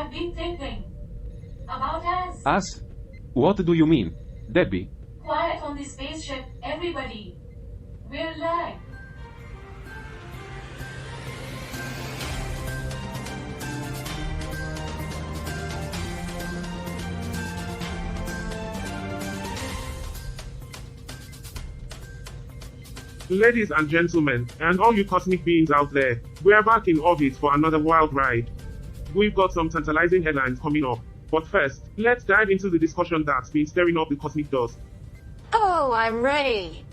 have been thinking about us. Us? What do you mean, Debbie? Quiet on the spaceship, everybody. We're live. Ladies and gentlemen, and all you cosmic beings out there, we're back in orbit for another wild ride. We've got some tantalizing headlines coming up, but first, let's dive into the discussion that's been stirring up the cosmic dust. Oh, I'm ready!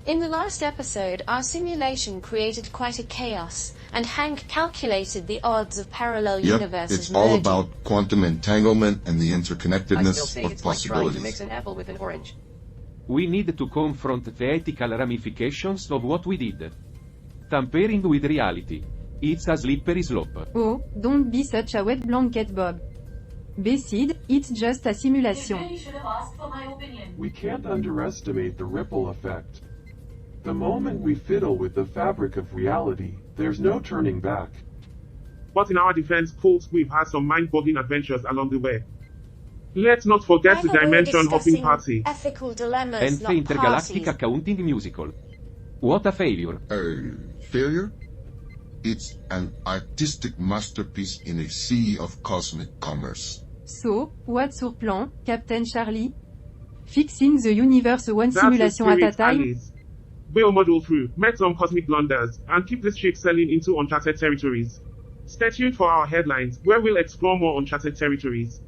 In the last episode, our simulation created quite a chaos, and Hank calculated the odds of parallel universes it's all about quantum entanglement and the interconnectedness I still say of it's like trying to mix possibilities. an apple with an orange. We need to confront the ethical ramifications of what we did. Tampering with reality. It's a slippery slope. Oh, don't be such a wet blanket, Bob. Becide, it's just a You simulation. really should have asked for my opinion. We can't underestimate the ripple effect. The moment we fiddle with the fabric of reality, there's no turning back. But in our defense, folks, we've had some mind-boggling adventures along the way. Let's not forget the dimension-hopping party. Ethical dilemmas, And the not intergalactic parties. accounting musical. What a failure. Failure? It's an artistic masterpiece in a sea of cosmic commerce. So, what's your plan, Captain Charlie? Fixing the universe one That's the simulation at a spirit, time? Alice. We'll muddle through, make some cosmic blunders, and keep this ship sailing into uncharted territories. Stay tuned for our headlines, where we'll explore more uncharted territories.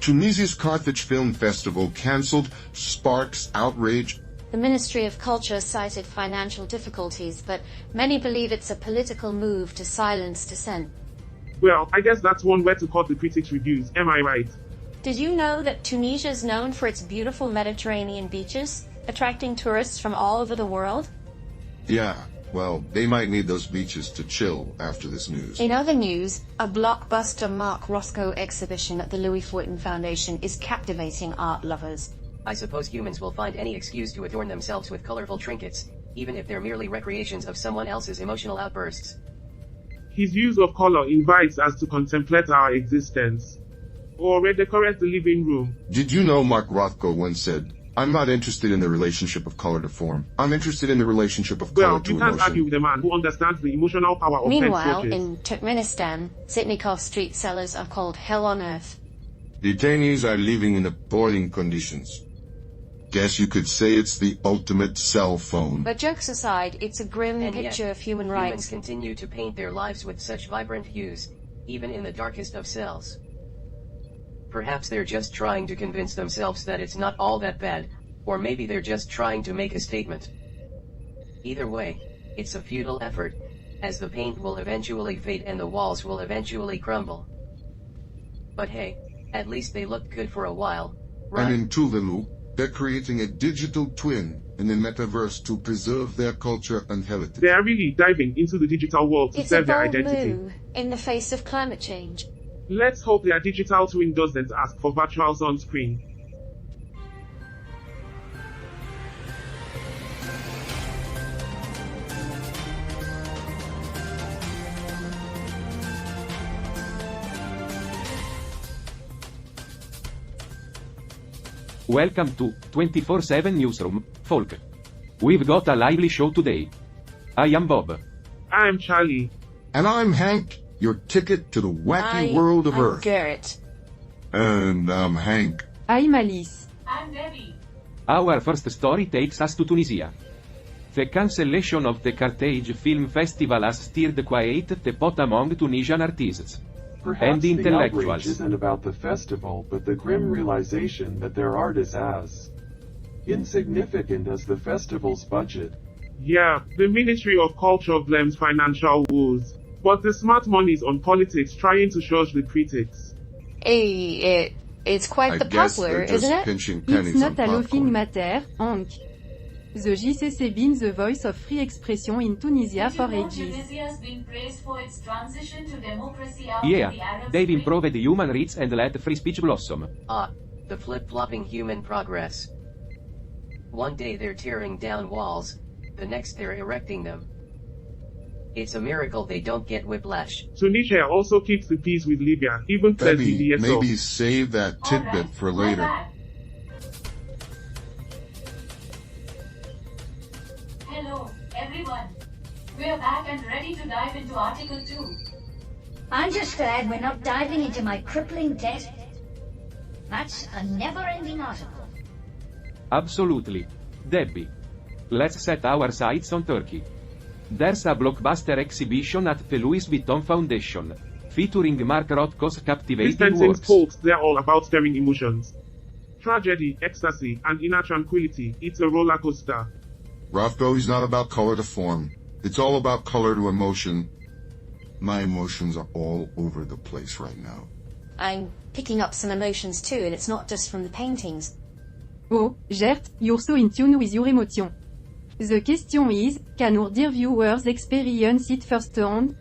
Tunisia's Carthage Film Festival cancelled, sparks outrage. The Ministry of Culture cited financial difficulties, but many believe it's a political move to silence dissent. Well, I guess that's one way to cut the critics' reviews, am I right? Did you know that Tunisia is known for its beautiful Mediterranean beaches, attracting tourists from all over the world? Yeah, well, they might need those beaches to chill after this news. In other news, a blockbuster Mark Roscoe exhibition at the Louis Vuitton Foundation is captivating art lovers. I suppose humans will find any excuse to adorn themselves with colorful trinkets, even if they're merely recreations of someone else's emotional outbursts. His use of color invites us to contemplate our existence. Or redecorate the living room. Did you know Mark Rothko once said, "I'm not interested in the relationship of color to form. I'm interested in the relationship of color Well, to you can't argue emotion." with a man who understands the emotional power of paint Meanwhile, swatches. in Turkmenistan, Sitnikov street sellers are called hell on earth. Detainees are living in appalling conditions. Guess you could say it's the ultimate cell phone. But jokes aside, it's a grim And picture yet, of human humans rights. continue to paint their lives with such vibrant hues, even in the darkest of cells. Perhaps they're just trying to convince themselves that it's not all that bad, or maybe they're just trying to make a statement. Either way, it's a futile effort, as the paint will eventually fade and the walls will eventually crumble. But hey, at least they look good for a while, right? And in Tuvalu, they're creating a digital twin in the metaverse to preserve their culture and heritage. They are really diving into the digital world to It's a save their bold identity. move in the face of climate change. Let's hope their digital twin doesn't ask for virtuals on screen. Welcome to 24/7 Newsroom, folk. We've got a lively show today. I am Bob. I am Charlie. And I'm Hank, your ticket to the wacky world of I'm Earth. Garrett. And I'm Hank. I'm Alice. I'm Debbie. Our first story takes us to Tunisia. The cancellation of the Carthage Film Festival has stirred quite the pot among Tunisian artists. Perhaps And the intellectuals. outrage isn't about the festival, but the grim realization that their art is as insignificant as the festival's budget. Yeah, the Ministry of Culture blames financial woes. But the smart money is on politics trying to shush the critics. It's quite I the guess puzzler, they're just isn't it? pinching It's pennies on not a laughing popcorn. matter, Hank. The JCC been the voice of free expression in Tunisia Did for you know ages. Tunisia has been praised for its transition to democracy after Yeah, the Arab they've Spring? improved human rights and let free speech blossom. The flip-flopping human progress. One day they're tearing down walls, the next they're erecting them. It's a miracle they don't get whiplash. Tunisia also keeps the peace with Libya, even clears the Debbie, DSO. maybe save that tidbit Alright, for my later. bad. Hello, everyone. We're back and ready to dive into Article 2. I'm just glad we're not diving into my crippling debt. That's a never-ending article. Absolutely. Debbie. Let's set our sights on Turkey. There's a blockbuster exhibition at the Louis Vuitton Foundation, featuring Mark Rothko's This captivating painting's works. folks, they're all about stirring emotions. Tragedy, ecstasy, and inner tranquility. It's a roller coaster. Rothko is not about color to form. It's all about color to emotion. My emotions are all over the place right now. I'm picking up some emotions too, and it's not just from the paintings. Oh, Gert, you're so in tune with your emotion. The question is, can our dear viewers experience it firsthand?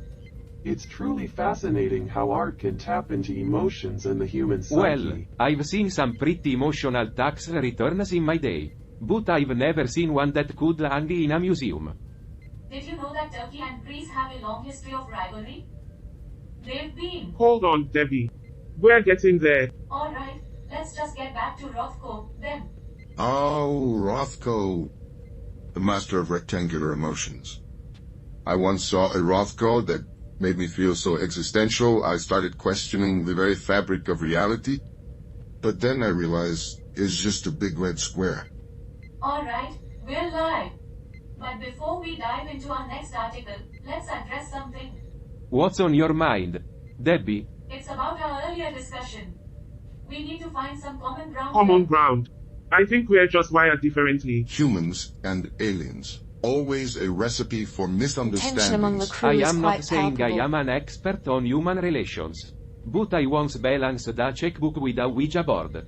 It's truly fascinating how art can tap into emotions and the human psyche. Well, I've seen some pretty emotional tax returns in my day, but I've never seen one that could hang in a museum. Did you know that Turkey and Greece have a long history of rivalry? They've been. Hold on, Debbie. We're getting there. Alright, let's just get back to Rothko, then. Oh, Rothko, the master of rectangular emotions. I once saw a Rothko that made me feel so existential I started questioning the very fabric of reality. But then I realized it's just a big red square. Alright, we're live. But before we dive into our next article, let's address something. What's on your mind, Debbie? It's about our earlier discussion. We need to find some common ground. Common ground. I think we're just wired differently. Humans and aliens. Always a recipe for Tension among the misunderstandings. crew I is am quite not saying palpable. I am an expert on human relations, but I once balanced a checkbook with a Ouija board.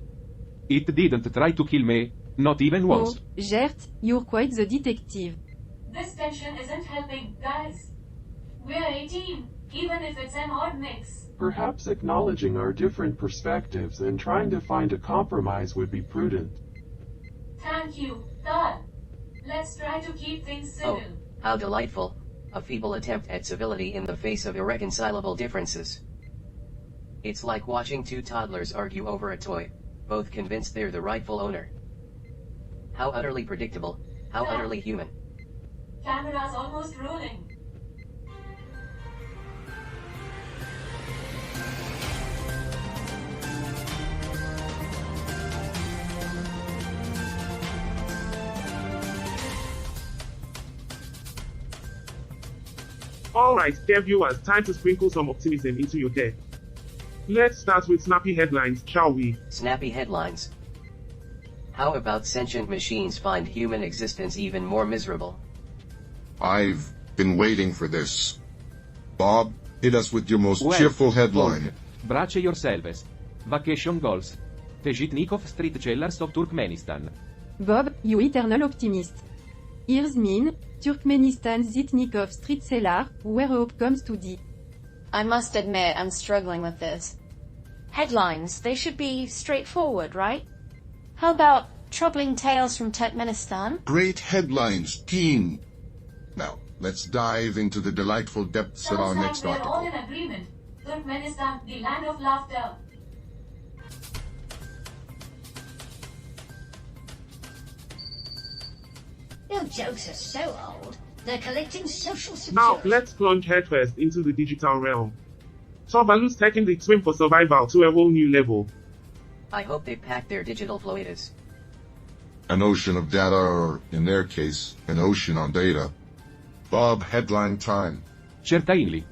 It didn't try to kill me, not even Oh, once. Gert, you're quite the detective. This tension isn't helping, guys. We're a team, even if it's an odd mix. Perhaps acknowledging our different perspectives and trying to find a compromise would be prudent. Thank you, Carl. Let's try to keep things civil. Oh, how delightful. A feeble attempt at civility in the face of irreconcilable differences. It's like watching two toddlers argue over a toy, both convinced they're the rightful owner. How utterly predictable, how utterly human. Camera's almost rolling. Alright, dear viewers, time to sprinkle some optimism into your day. Let's start with snappy headlines, shall we? Snappy headlines. How about sentient machines find human existence even more miserable? I've been waiting for this. Bob, hit us with your most Well, cheerful headline. Brace yourselves. Vacation goals. Tejitnikov street sellers of Turkmenistan. Bob, you eternal optimist. Here's mean, Turkmenistan Zitnikov street seller, where hope comes to thee. I must admit, I'm struggling with this. Headlines, they should be straightforward, right? How about troubling tales from Turkmenistan? Great headlines, team. Now, let's dive into the delightful depths of our Sounds like next we're all article. in agreement. Turkmenistan, the land of laughter. Your jokes are so old, they're collecting social Now, security. let's plunge headfirst into the digital realm. Tuvalu's taking the swim for survival to a whole new level. I hope they pack their digital floaters. An ocean of data, or in their case, an ocean on data. Bob, headline time. Certainly.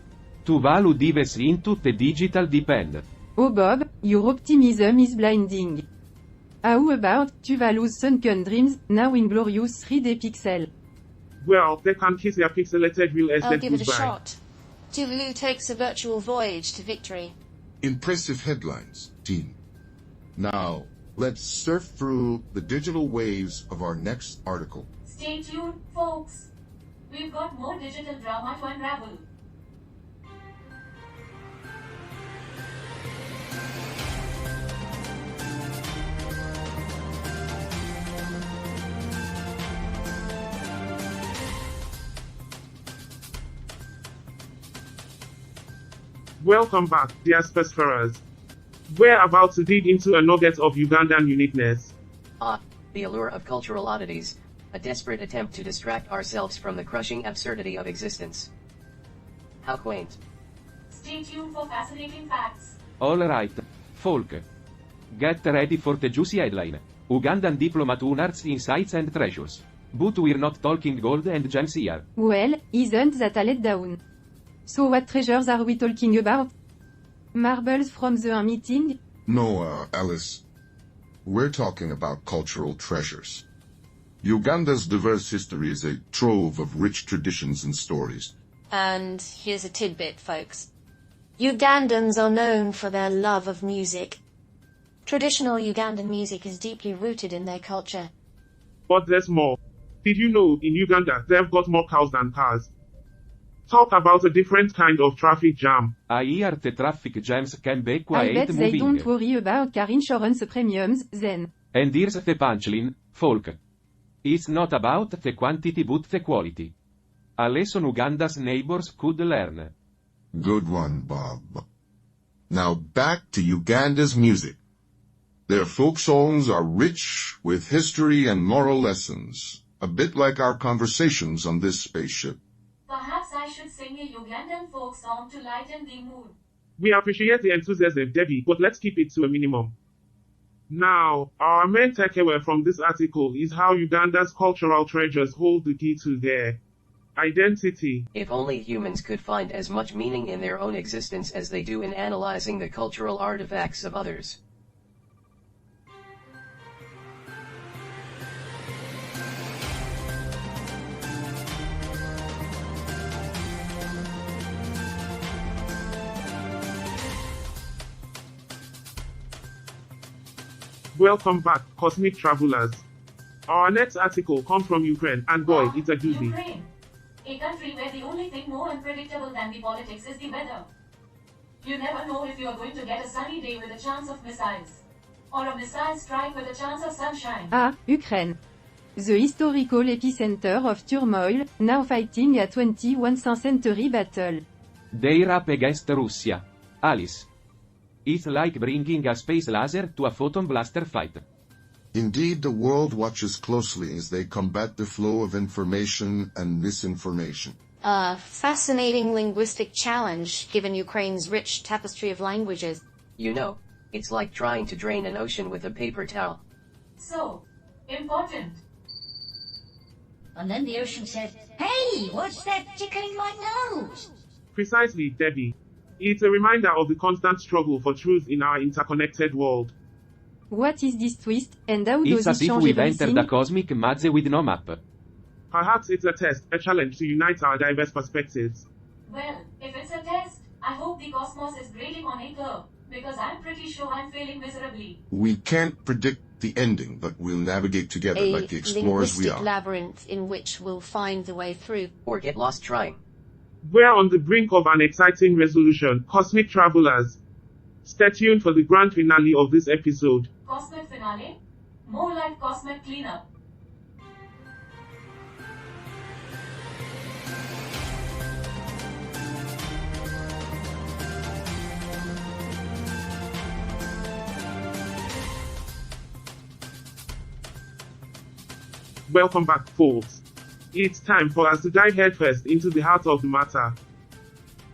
Tuvalu dives into the digital depend. Oh Bob, your optimism is blinding. How about Tuvalu's sunken dreams, now in glorious 3D pixel? Well, they can kiss their pixelated real I'll estate give it a goodbye. shot. Tuvalu takes a virtual voyage to victory. Impressive headlines, team. Now, let's surf through the digital waves of our next article. Stay tuned, folks. We've got more digital drama to unravel. Welcome back, dear Spesferers. We're about to dig into a nugget of Ugandan uniqueness. Ah, the allure of cultural oddities, a desperate attempt to distract ourselves from the crushing absurdity of existence. How quaint. Stay tuned for fascinating facts. Alright, folk. Get ready for the juicy headline. Ugandan diplomat unearths insights and treasures. But we're not talking gold and gems here. Well, isn't that a letdown? So what treasures are we talking about? Marbles from the meeting? No, Alice. We're talking about cultural treasures. Uganda's diverse history is a trove of rich traditions and stories. And here's a tidbit, folks. Ugandans are known for their love of music. Traditional Ugandan music is deeply rooted in their culture. But there's more. Did you know, in Uganda, they've got more cows than cars? Talk about a different kind of traffic jam. I hear the traffic jams can be I quite bet they don't moving. worry about car insurance premiums, then. And here's the punchline, folk. It's not about the quantity but the quality. A lesson Uganda's neighbors could learn. Good one, Bob. Now back to Uganda's music. Their folk songs are rich with history and moral lessons, a bit like our conversations on this spaceship. Perhaps I should sing a Ugandan folk song to lighten the mood. We appreciate the enthusiasm, Debbie, but let's keep it to a minimum. Now, our main takeaway from this article is how Uganda's cultural treasures hold the key to their identity. If only humans could find as much meaning in their own existence as they do in analyzing the cultural artifacts of others. Welcome back, Cosmic Travelers. Our next article comes from Ukraine, and boy, it's a doozy. Ukraine. A country where the only thing more unpredictable than the politics is the weather. You never know if you are going to get a sunny day with a chance of missiles. Or a missile strike with a chance of sunshine. Ah, Ukraine. The historical epicenter of turmoil, now fighting a 21st century battle. They're up against Russia. Alice. It's like bringing a space laser to a photon blaster fight. Indeed, the world watches closely as they combat the flow of information and misinformation. A fascinating linguistic challenge, given Ukraine's rich tapestry of languages. You know, it's like trying to drain an ocean with a paper towel. So, important. And then the ocean said, "Hey, what's that tickling my nose?" Precisely, Debbie. It's a reminder of the constant struggle for truth in our interconnected world. What is this twist, and how It's does as it if change we've everything? entered a cosmic maze with no map. Perhaps it's a test, a challenge to unite our diverse perspectives. Well, if it's a test, I hope the cosmos is grading on a curve, because I'm pretty sure I'm failing miserably. We can't predict the ending, but we'll navigate together A like the explorers we linguistic are. labyrinth in which we'll find the way through. Or get lost trying. We're on the brink of an exciting resolution, Cosmic Travelers. Stay tuned for the grand finale of this episode. Cosmic finale? More like cosmic cleanup. Welcome back, folks. It's time for us to dive headfirst into the heart of the matter.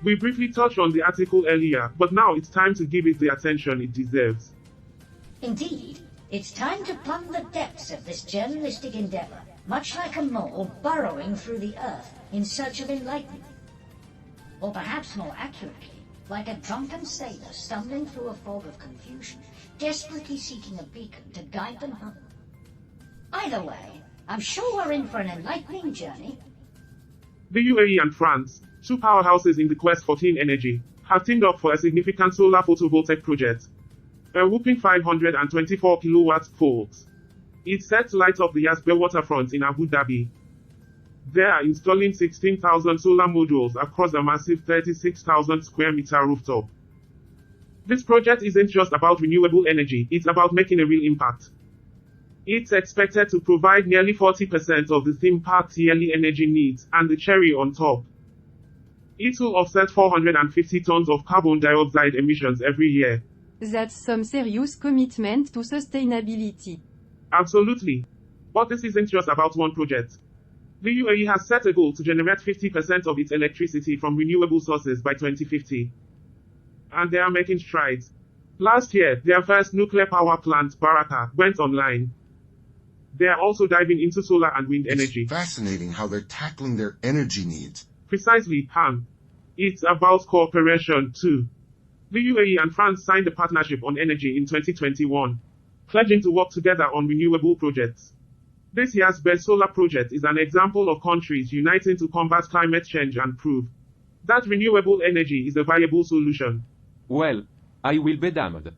We briefly touched on the article earlier, but now it's time to give it the attention it deserves. Indeed, it's time to plumb the depths of this journalistic endeavor, much like a mole burrowing through the earth in search of enlightenment. Or perhaps more accurately, like a drunken sailor stumbling through a fog of confusion, desperately seeking a beacon to guide them home. Either way, I'm sure we're in for an enlightening journey. The UAE and France, two powerhouses in the quest for clean energy, have teamed up for a significant solar photovoltaic project. A whopping 524 kilowatts volts. It's set to light up the Yas waterfront in Abu Dhabi. They are installing 16,000 solar modules across a massive 36,000 square meter rooftop. This project isn't just about renewable energy, it's about making a real impact. It's expected to provide nearly 40% of the theme park's yearly energy needs, and the cherry on top. It will offset 450 tons of carbon dioxide emissions every year. That's some serious commitment to sustainability. Absolutely. But this isn't just about one project. The UAE has set a goal to generate 50% of its electricity from renewable sources by 2050. And they are making strides. Last year, their first nuclear power plant, Baraka, went online. They are also diving into solar and wind energy. It's fascinating how they're tackling their energy needs. Precisely, Han. It's about cooperation, too. The UAE and France signed a partnership on energy in 2021, pledging to work together on renewable projects. This year's BES solar project is an example of countries uniting to combat climate change and prove that renewable energy is a viable solution. Well, I will be damned.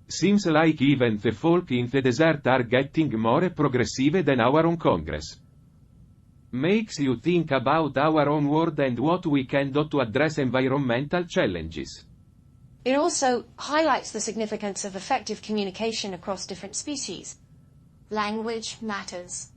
Seems like even the folk in the desert are getting more progressive than our own Congress. Makes you think about our own world and what we can do to address environmental challenges. It also highlights the significance of effective communication across different species. Language matters.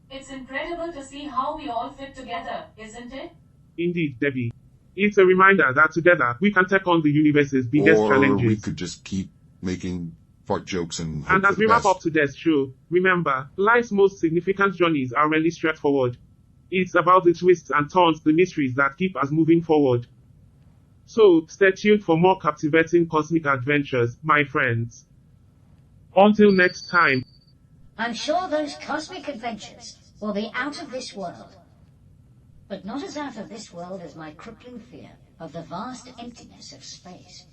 It's incredible to see how we all fit together, isn't it? Indeed, Debbie. It's a reminder that together we can take on the universe's biggest challenges. Or we could just keep making fart jokes and hope And for as the we wrap best. up today's show, remember, life's most significant journeys are really straightforward. It's about the twists and turns, the mysteries that keep us moving forward. So, stay tuned for more captivating cosmic adventures, my friends. Until next time. I'm sure those cosmic adventures will be out of this world. But not as out of this world as my crippling fear of the vast emptiness of space.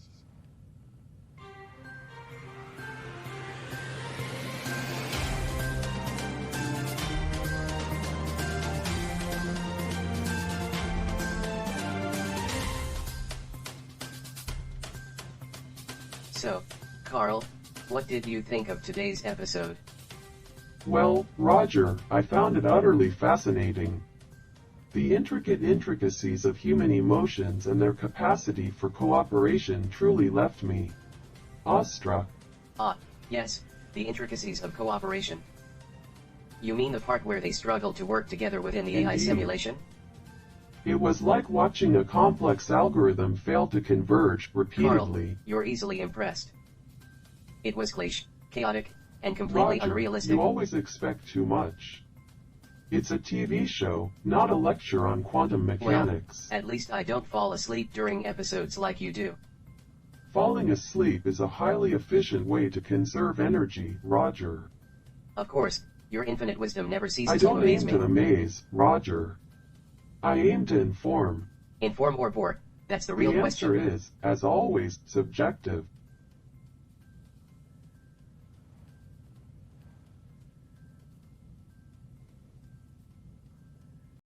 So, Carl, what did you think of today's episode? Well, Roger, I found it utterly fascinating. The intricate intricacies of human emotions and their capacity for cooperation truly left me awestruck. Ah, yes, the intricacies of cooperation. You mean the part where they struggle to work together within the AI Indeed. simulation? It was like watching a complex algorithm fail to converge Carl, repeatedly. you're easily impressed. It was cliché, chaotic, and completely Roger, unrealistic. you always expect too much. It's a TV show, not a lecture on quantum mechanics. At least I don't fall asleep during episodes like you do. Falling asleep is a highly efficient way to conserve energy, Roger. Of course, your infinite wisdom never I ceases to don't amaze aim me. to amaze, Roger. I aim to inform. Inform or bore, that's the The real answer question. is, as always, subjective.